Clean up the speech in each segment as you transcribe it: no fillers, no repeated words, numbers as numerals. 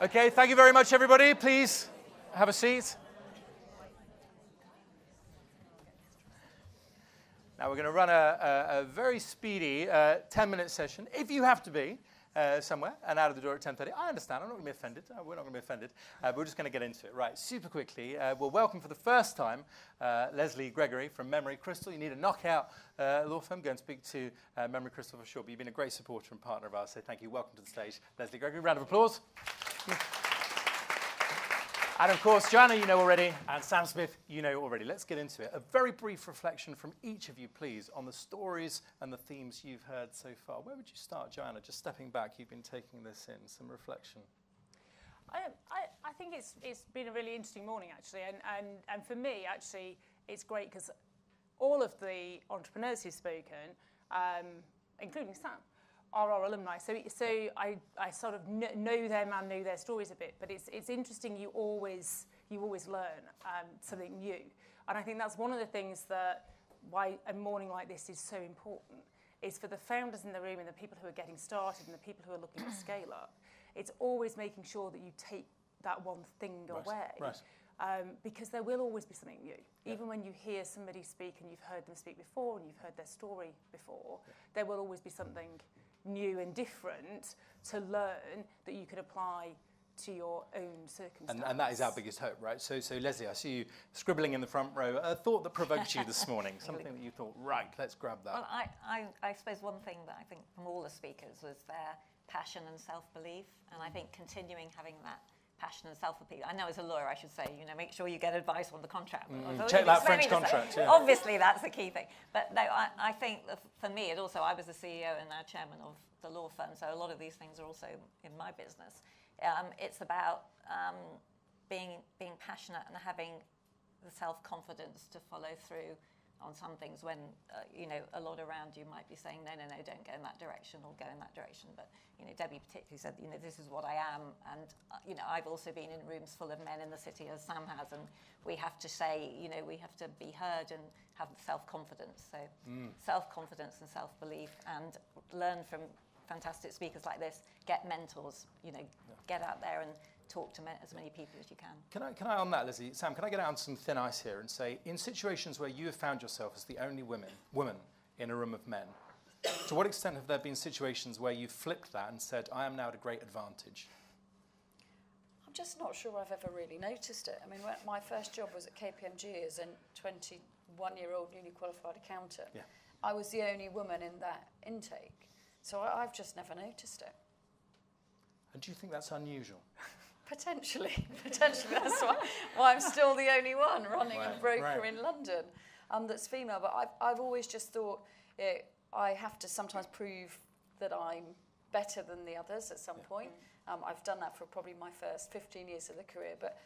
Okay, thank you very much, everybody. Please have a seat. Now we're going to run a very speedy 10-minute session. If you have to be somewhere and out of the door at 10:30, I understand. I'm not going to be offended. We're not going to be offended. But we're just going to get into it. Right, super quickly. We'll welcome for the first time Lesley Gregory from Memery Crystal. You need a knockout law firm. Go and speak to Memery Crystal for sure. But you've been a great supporter and partner of ours, so thank you. Welcome to the stage, Lesley Gregory. Round of applause. And of course, Joanna, you know already, and Sam Smith, you know already. Let's get into it. A very brief reflection from each of you, please, on the stories and the themes you've heard so far. Where would you start, Joanna? Just stepping back, you've been taking this in, some reflection. I think it's been a really interesting morning, actually. And for me, actually, it's great because all of the entrepreneurs who've spoken, including Sam, are our alumni. So I sort of know them and know their stories a bit. But it's interesting. You always learn something new, and I think that's one of the things that why a morning like this is so important. Is for the founders in the room and the people who are getting started and the people who are looking to scale up. It's always making sure that you take that one thing away. Right. Because there will always be something new. Yeah. Even when you hear somebody speak and you've heard them speak before and you've heard their story before, there will always be something new and different to learn that you can apply to your own circumstances. And that is our biggest hope, right? So Lesley, I see you scribbling in the front row. A thought that provoked you this morning, something that you thought, right, let's grab that. Well, I suppose one thing that I think from all the speakers was their passion and self-belief, and I think continuing having that passion and self-belief. I know as a lawyer I should say, make sure you get advice on the contract. Check that French contract. Yeah. Obviously that's the key thing. But no, I think for me, I was the CEO and now chairman of the law firm, so a lot of these things are also in my business. It's about being passionate and having the self-confidence to follow through on some things when, a lot around you might be saying, no, don't go in that direction or go in that direction. But, Debbie particularly said, this is what I am. And, I've also been in rooms full of men in the city, as Sam has, and we have to say, we have to be heard and have self-confidence. So self-confidence and self-belief, and learn from fantastic speakers like this, get mentors, get out there and talk to as many people as you can. Can I on that, Lizzie? Sam, can I get out on some thin ice here and say, in situations where you have found yourself as the only woman in a room of men, to what extent have there been situations where you flipped that and said, I am now at a great advantage? I'm just not sure I've ever really noticed it. I mean, my first job was at KPMG as a 21-year-old newly qualified accountant. Yeah. I was the only woman in that intake. So I've just never noticed it. And do you think that's unusual? Potentially. That's why I'm still the only one running a broker in London that's female. But I've always just thought I have to sometimes prove that I'm better than the others at some point. I've done that for probably my first 15 years of the career. But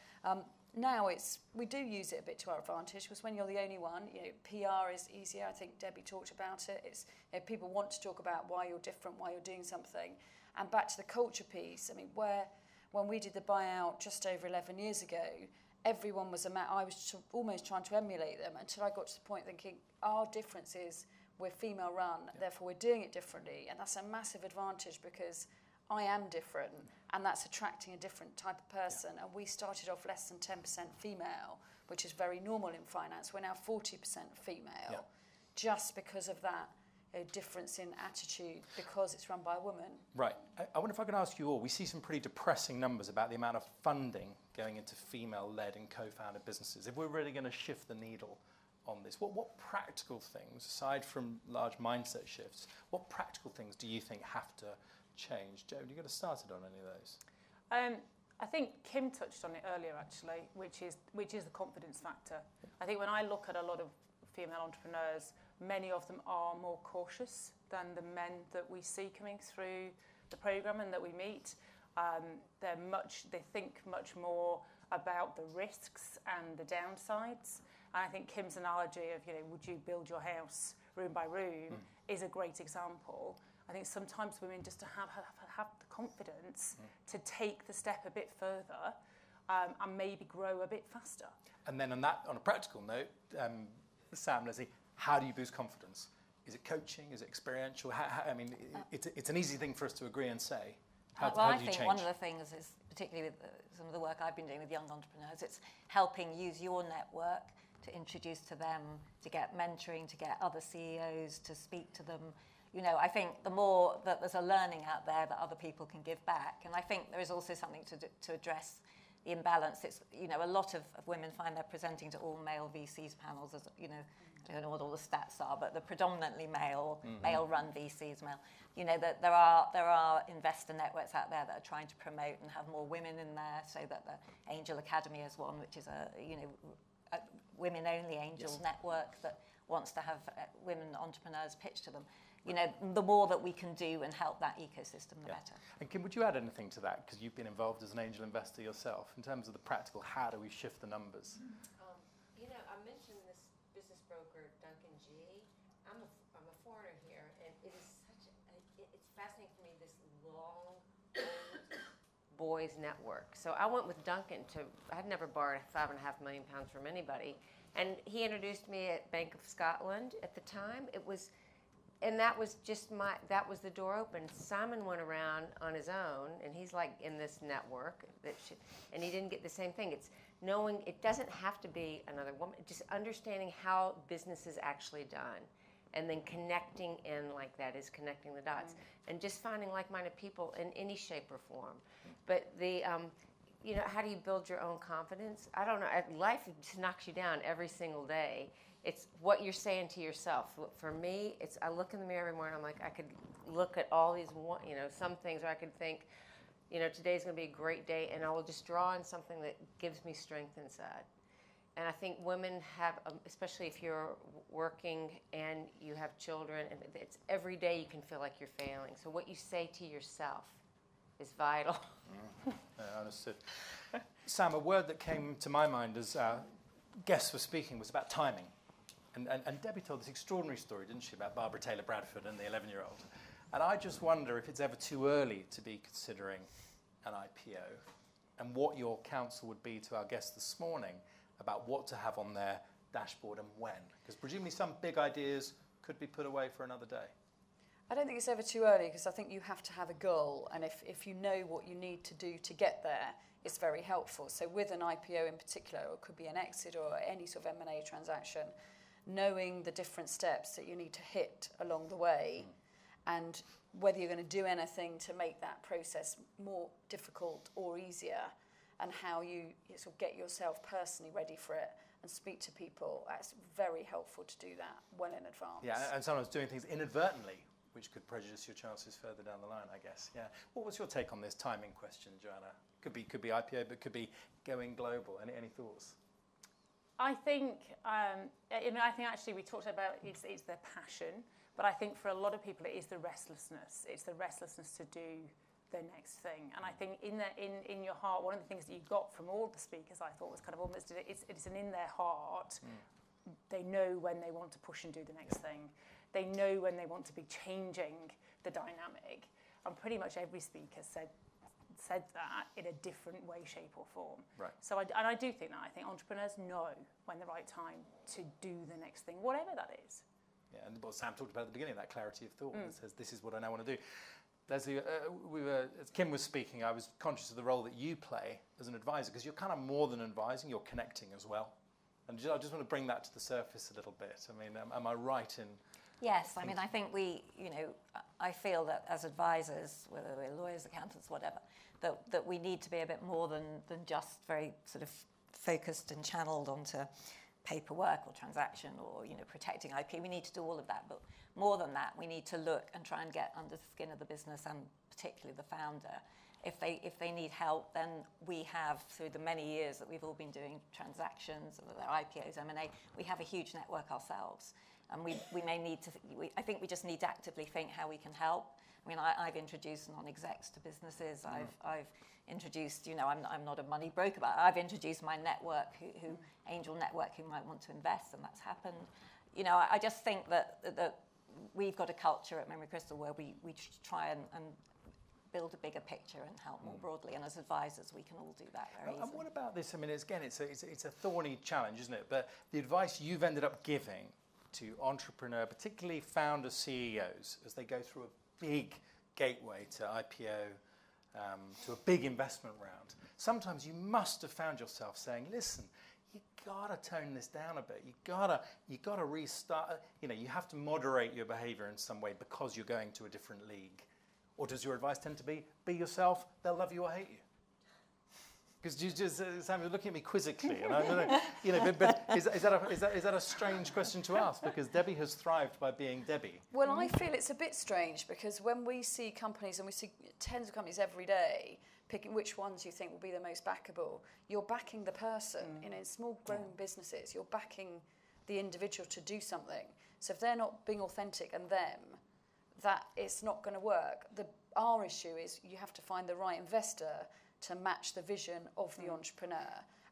now we do use it a bit to our advantage, because when you're the only one, PR is easier. I think Debbie talked about it. It's people want to talk about why you're different, why you're doing something. And back to the culture piece, I mean, when we did the buyout just over 11 years ago, everyone was I was almost trying to emulate them until I got to the point thinking, our difference is we're female run, therefore we're doing it differently. And that's a massive advantage because I am different, and that's attracting a different type of person. And we started off less than 10% female, which is very normal in finance. We're now 40% female, just because of that difference in attitude, because it's run by a woman. Right. I wonder if I can ask you all, we see some pretty depressing numbers about the amount of funding going into female-led and co-founded businesses. If we're really going to shift the needle on this, what practical things, aside from large mindset shifts, what practical things do you think have to change? Jo, do you get us started on any of those? I think Kim touched on it earlier, actually, which is the confidence factor. I think when I look at a lot of female entrepreneurs, many of them are more cautious than the men that we see coming through the programme and that we meet. They think much more about the risks and the downsides. And I think Kim's analogy of, would you build your house room by room is a great example. I think sometimes women just have the confidence to take the step a bit further and maybe grow a bit faster. And then on a practical note, Sam, Lesley, how do you boost confidence? Is it coaching? Is it experiential? It's an easy thing for us to agree and say. How I did you think change? one of the things is, particularly with some of the work I've been doing with young entrepreneurs, it's helping use your network to introduce to them, to get mentoring, to get other CEOs to speak to them. You know, I think the more that there's a learning out there that other people can give back, and I think there is also something to address the imbalance. It's, you know, a lot of women find they're presenting to all male VCs panels, as, you know, I don't know what all the stats are, but the predominantly male-run VCs, you know, that there are investor networks out there that are trying to promote and have more women in there, so that the Angel Academy is one, which is a women-only angel network that wants to have women entrepreneurs pitch to them. You know, the more that we can do and help that ecosystem, the better. And Kim, would you add anything to that? Because you've been involved as an angel investor yourself, in terms of the practical, how do we shift the numbers? You know, I mentioned this business broker, Duncan G. I'm a foreigner here, and it is it's fascinating for me, this long, old boys network. So I went with Duncan I'd never borrowed £5.5 million from anybody, and he introduced me at Bank of Scotland at the time. And that was just that was the door open. Simon went around on his own, and he's like in this network, and he didn't get the same thing. It's knowing it doesn't have to be another woman, just understanding how business is actually done, and then connecting in like that is connecting the dots, and just finding like-minded people in any shape or form. But you know, how do you build your own confidence? I don't know. Life just knocks you down every single day. It's what you're saying to yourself. For me, I look in the mirror every morning. I'm like, I could look at all these, you know, some things where I could think, you know, today's going to be a great day, and I will just draw on something that gives me strength inside. And I think women have, especially if you're working and you have children, and it's every day you can feel like you're failing. So what you say to yourself is vital. Understood. Sam, a word that came to my mind as guests were speaking was about timing. And Debbie told this extraordinary story, didn't she, about Barbara Taylor Bradford and the 11-year-old. And I just wonder if it's ever too early to be considering an IPO, and what your counsel would be to our guests this morning about what to have on their dashboard and when. Because presumably some big ideas could be put away for another day. I don't think it's ever too early, because I think you have to have a goal, and if you know what you need to do to get there, it's very helpful. So with an IPO in particular, or it could be an exit or any sort of M&A transaction, knowing the different steps that you need to hit along the way, and whether you're going to do anything to make that process more difficult or easier, and how you sort of get yourself personally ready for it and speak to people. That's very helpful to do that well in advance. Yeah, and sometimes doing things inadvertently, which could prejudice your chances further down the line, I guess. Yeah. What was your take on this timing question, Joanna? Could be IPO, but could be going global. Any thoughts? I think, I think actually we talked about it's their passion, but I think for a lot of people it is the restlessness. It's the restlessness to do the next thing. And I think in your heart, one of the things that you got from all the speakers, I thought was kind of almost, it's an in their heart. They know when they want to push and do the next thing. They know when they want to be changing the dynamic. And pretty much every speaker said that in a different way, shape or form. Right. So I do think that. I think entrepreneurs know when the right time to do the next thing, whatever that is. Yeah, and what Sam talked about at the beginning, that clarity of thought that says, this is what I now want to do. Lesley, as Kim was speaking, I was conscious of the role that you play as an advisor, because you're kind of more than advising, you're connecting as well. And I just want to bring that to the surface a little bit. I mean, am I right in... Yes, I mean, I think I feel that as advisors, whether we're lawyers, accountants, whatever, that we need to be a bit more than just very sort of focused and channeled onto paperwork or transaction or, protecting IP. We need to do all of that, but more than that, we need to look and try and get under the skin of the business, and particularly the founder. If they need help, then we have, through the many years that we've all been doing transactions, whether they're IPOs, M&A, we have a huge network ourselves. And we may need to, I think we just need to actively think how we can help. I mean, I've introduced non-execs to businesses. I've introduced, I'm not a money broker, but I've introduced my network, who angel network, who might want to invest, and that's happened. I just think that we've got a culture at Memery Crystal where we try and build a bigger picture and help more broadly. And as advisors, we can all do that very easily. And what about this? I mean, it's a thorny challenge, isn't it? But the advice you've ended up giving to entrepreneur, particularly founder CEOs, as they go through a big gateway to IPO to a big investment round, sometimes you must have found yourself saying, listen, you gotta tone this down a bit. You gotta restart. You know, you have to moderate your behaviour in some way because you're going to a different league. Or does your advice tend to be yourself? They'll love you or hate you. Because you just, Sam, you're looking at me quizzically, and I don't know, you know. But is that a strange question to ask? Because Debbie has thrived by being Debbie. Well, I feel it's a bit strange because when we see companies, and we see tens of companies every day, picking which ones you think will be the most backable, you're backing the person. You know, in small grown businesses, you're backing the individual to do something. So if they're not being authentic and them, that it's not going to work. Our issue is you have to find the right investor to match the vision of the entrepreneur.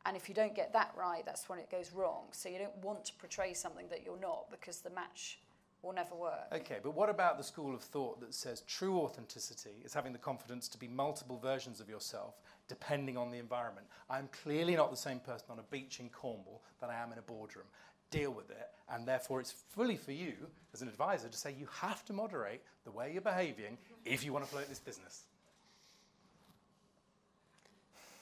And if you don't get that right, that's when it goes wrong. So you don't want to portray something that you're not, because the match will never work. Okay, but what about the school of thought that says true authenticity is having the confidence to be multiple versions of yourself depending on the environment? I'm clearly not the same person on a beach in Cornwall that I am in a boardroom. Deal with it, and therefore it's fully for you as an advisor to say you have to moderate the way you're behaving if you want to float this business.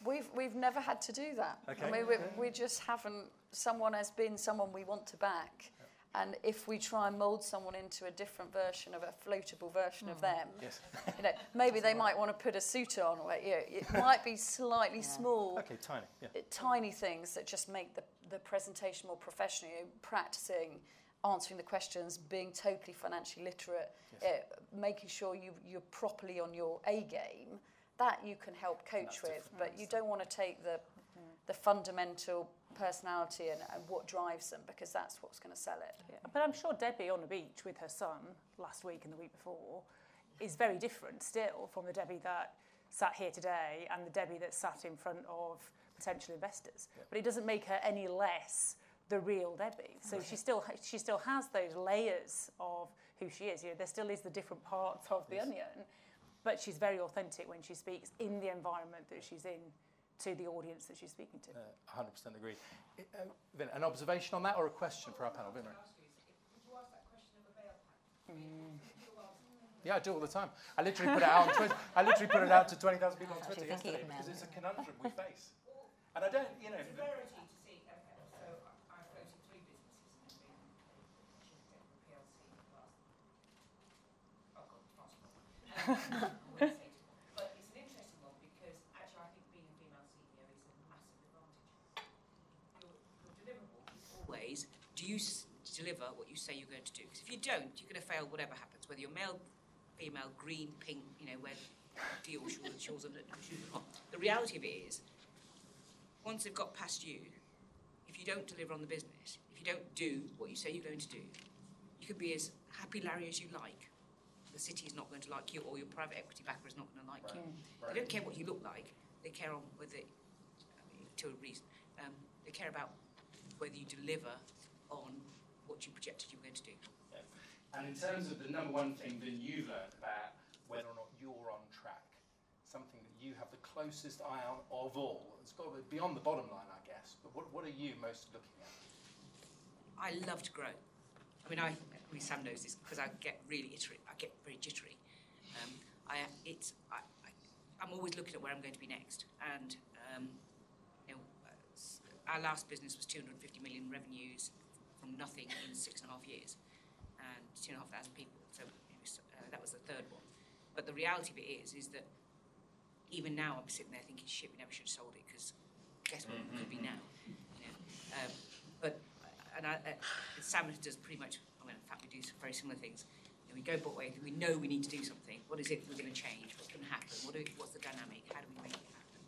We've never had to do that. Okay. I mean, we just haven't. Someone has been someone we want to back, and if we try and mould someone into a different version of a floatable version of them, you know, maybe they might want to put a suit on, or it might be slightly small. Okay, tiny. Yeah. Tiny things that just make the presentation more professional. You know, practicing answering the questions, being totally financially literate, making sure you're properly on your A game. That you can help coach with, but you don't want to take the fundamental personality and what drives them, because that's what's going to sell it. Yeah. But I'm sure Debbie on the beach with her son last week and the week before is very different still from the Debbie that sat here today and the Debbie that sat in front of potential investors. Yeah. But it doesn't make her any less the real Debbie. So she still has those layers of who she is. You know, there still is the different parts of the onion. But she's very authentic when she speaks in the environment that she's in to the audience that she's speaking to. 100% agreed. An observation on that or a question for our panel? Would you ask that question of a bail pack? Yeah, I do all the time. I literally put it out on Twitter. I literally put it out to 20,000 people on Twitter yesterday because it's a conundrum we face. And I don't, you know... It's a rarity to see. So I've floated 3 businesses and been PLC last. Oh, God, fast. But it's an interesting one because actually I think being a female CEO is a massive advantage. Your deliverable is always, do you deliver what you say you're going to do? Because if you don't, you're going to fail whatever happens, whether you're male, female, green, pink, you know, where deal shawls and shoes or not. The reality of it is, once they've got past you, if you don't deliver on the business, if you don't do what you say you're going to do, you could be as happy Larry as you like. The city is not going to like you, or your private equity backer is not going to like you. They don't care what you look like. They care on whether, to a reason, they care about whether you deliver on what you projected you were going to do. Yeah. And in terms of the number one thing that you've learned about whether or not you're on track, something that you have the closest eye on of all, it's got to be beyond the bottom line, I guess, but what are you most looking at? I love to grow. I mean, Sam knows this because I get really I get very jittery. I'm always looking at where I'm going to be next. And you know, our last business was 250 million revenues from nothing in 6.5 years, and 2,500 people. So that was the third one. But the reality of it is that even now I'm sitting there thinking, shit, we never should have sold it, because guess what it could be now. You know? Sam does pretty much. In fact, we do some very similar things. You know, we go both ways. We know we need to do something. What is it we're going to change? What's going to happen? What's the dynamic? How do we make it happen?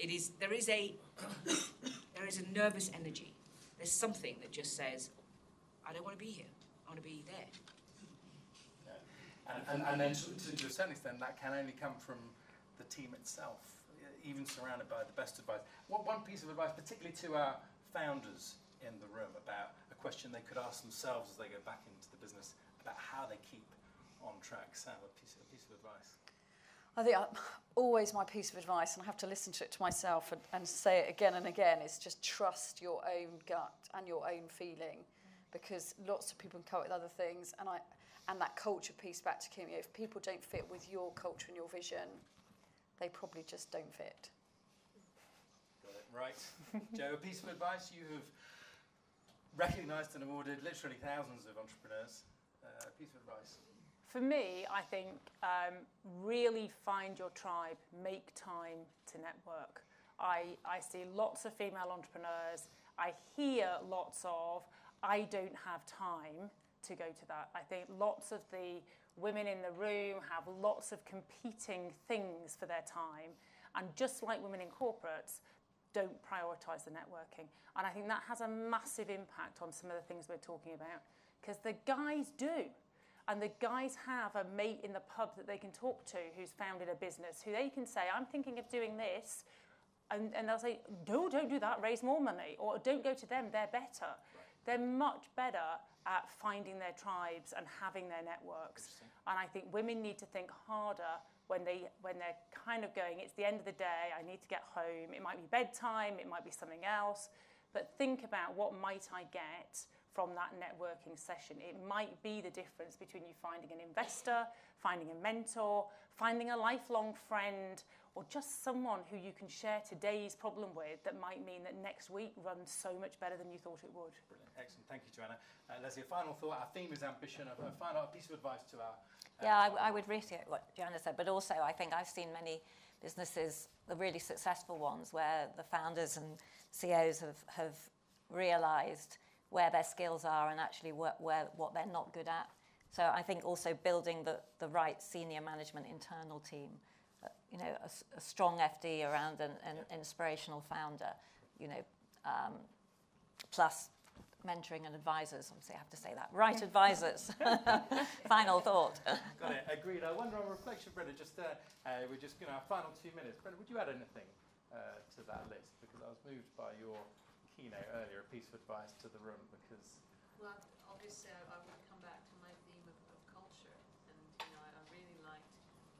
And there is a nervous energy. There's something that just says, I don't want to be here. I want to be there. Yeah. And then to a certain extent, that can only come from the team itself, even surrounded by the best advice. One piece of advice, particularly to our founders in the room, about a question they could ask themselves as they go back into the business about how they keep on track. Sam, a piece of advice. I think always my piece of advice, and I have to listen to it to myself and say it again and again, is just trust your own gut and your own feeling, because lots of people can come up with other things. And that culture piece back to Kim, if people don't fit with your culture and your vision, they probably just don't fit. Got it, right. Jo, a piece of advice. You have recognised and awarded literally thousands of entrepreneurs. A piece of advice. For me, I think really find your tribe, make time to network. I see lots of female entrepreneurs. I hear lots of, I don't have time to go to that. I think lots of the women in the room have lots of competing things for their time. And just like women in corporates, don't prioritise the networking. And I think that has a massive impact on some of the things we're talking about. Because the guys do. And the guys have a mate in the pub that they can talk to who's founded a business, who they can say, I'm thinking of doing this. And they'll say, no, don't do that, raise more money. Or don't go to them, they're better. Right. They're much better at finding their tribes and having their networks. And I think women need to think harder when they're kind of going, it's the end of the day, I need to get home. It might be bedtime, it might be something else. But think about what might I get from that networking session. It might be the difference between you finding an investor, finding a mentor, finding a lifelong friend, or just someone who you can share today's problem with that might mean that next week runs so much better than you thought it would. Brilliant, excellent. Thank you, Joanna. Lesley, a final thought. Our theme is ambition. A final piece of advice to our... I would reiterate what Joanna said, but also I think I've seen many businesses, the really successful ones, where the founders and CEOs have realised where their skills are and actually what they're not good at. So I think also building the right senior management internal team, a strong FD around an inspirational founder, plus mentoring and advisors. Obviously, I have to say that. Right advisors. Final thought. Got it. Agreed. I wonder on reflection, Brenda, we're just going to our final 2 minutes. Brenda, would you add anything to that list? Because I was moved by your keynote earlier, a piece of advice to the room, because... Well, obviously, I would come back to my theme of culture. And, I really liked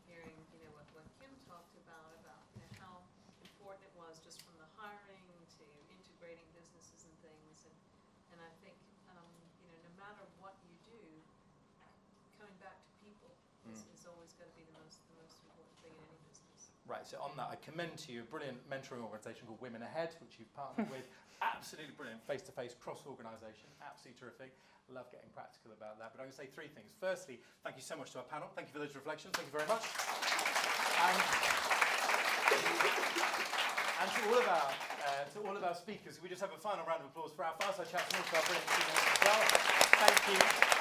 hearing, what Kim talked about how important it was just from the hiring to integrating businesses and things. And I think, no matter what you do, coming back to people is always going to be the most important thing in any business. Right, so on that, I commend to you a brilliant mentoring organisation called Women Ahead, which you've partnered with. Absolutely brilliant, face-to-face, cross-organisation, absolutely terrific. Love getting practical about that. But I'm going to say 3 things. Firstly, thank you so much to our panel. Thank you for those reflections. Thank you very much. And to all of our speakers, we just have a final round of applause for our fireside chats and also our brilliant keynotes as well. Thank you.